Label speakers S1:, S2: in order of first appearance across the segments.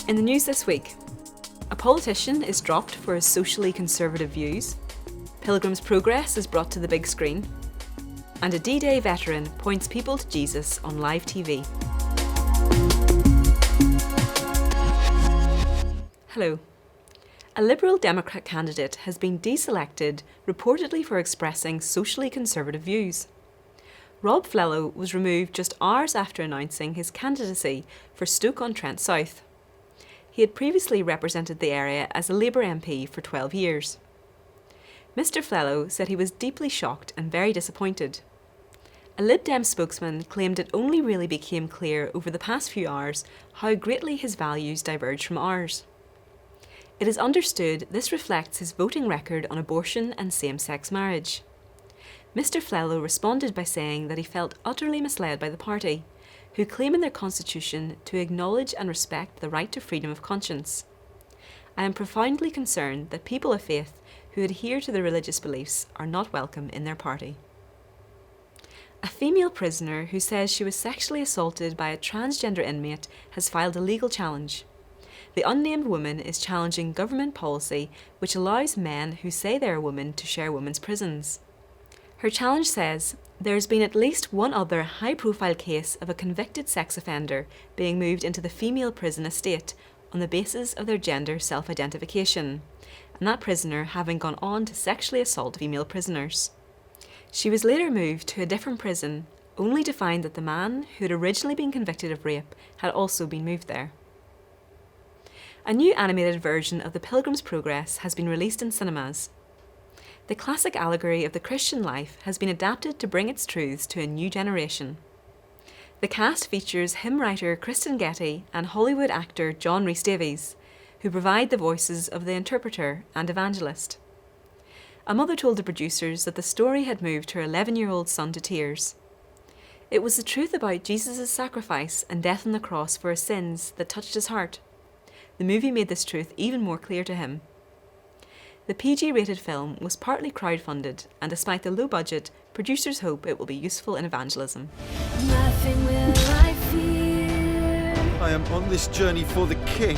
S1: In the news this week, a politician is dropped for his socially conservative views, Pilgrim's progress is brought to the big screen, and a D-Day veteran points people to Jesus on live TV. Hello. A Liberal Democrat candidate has been deselected, reportedly for expressing socially conservative views. Rob Flello was removed just hours after announcing his candidacy for Stoke-on-Trent South. He had previously represented the area as a Labour MP for 12 years. Mr Flello said he was deeply shocked and very disappointed. A Lib Dem spokesman claimed it only really became clear over the past few hours how greatly his values diverged from ours. It is understood this reflects his voting record on abortion and same-sex marriage. Mr Flello responded by saying that he felt utterly misled by the party, who claim in their constitution to acknowledge and respect the right to freedom of conscience. I am profoundly concerned that people of faith who adhere to their religious beliefs are not welcome in their party. A female prisoner who says she was sexually assaulted by a transgender inmate has filed a legal challenge. The unnamed woman is challenging government policy which allows men who say they are women to share women's prisons. Her challenge says there has been at least one other high-profile case of a convicted sex offender being moved into the female prison estate on the basis of their gender self-identification, and that prisoner having gone on to sexually assault female prisoners. She was later moved to a different prison, only to find that the man who had originally been convicted of rape had also been moved there. A new animated version of the Pilgrim's Progress has been released in cinemas. The classic allegory of the Christian life has been adapted to bring its truths to a new generation. The cast features hymn writer Kristen Getty and Hollywood actor John Rhys-Davies, who provide the voices of the interpreter and evangelist. A mother told the producers that the story had moved her 11-year-old son to tears. It was the truth about Jesus' sacrifice and death on the cross for his sins that touched his heart. The movie made this truth even more clear to him. The PG-rated film was partly crowdfunded, and despite the low budget, producers hope it will be useful in evangelism.
S2: Nothing will I fear.
S3: I am on this journey for the King.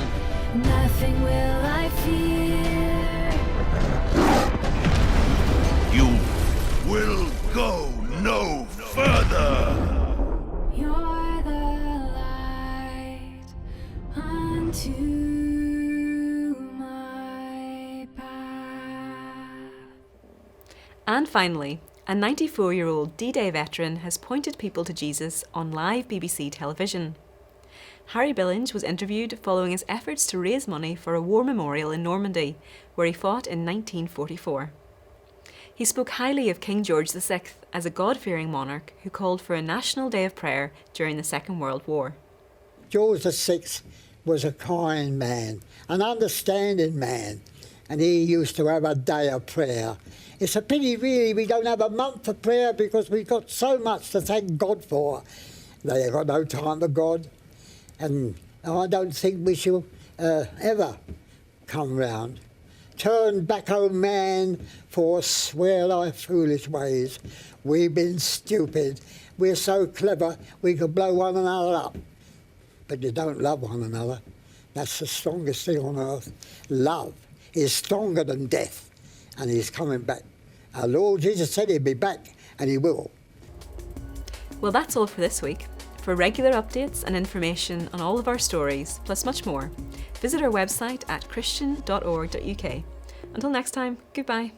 S2: Nothing will I fear.
S4: You will go no further.
S2: You're the light unto my path.
S1: And finally, a 94-year-old D-Day veteran has pointed people to Jesus on live BBC television. Harry Billings was interviewed following his efforts to raise money for a war memorial in Normandy, where he fought in 1944. He spoke highly of King George VI as a God-fearing monarch who called for a national day of prayer during the Second World War.
S5: George VI was a kind man, an understanding man, and he used to have a day of prayer. It's a pity, really, we don't have a month of prayer because we've got so much to thank God for. They've got no time for God, and I don't think we shall ever come round. Turn back, O man, forswear thy foolish ways. We've been stupid. We're so clever we could blow one another up. But you don't love one another. That's the strongest thing on earth. Love is stronger than death, and he's coming back. Our Lord Jesus said he'd be back, and he will.
S1: Well, that's all for this week. For regular updates and information on all of our stories, plus much more, visit our website at christian.org.uk. Until next time, goodbye.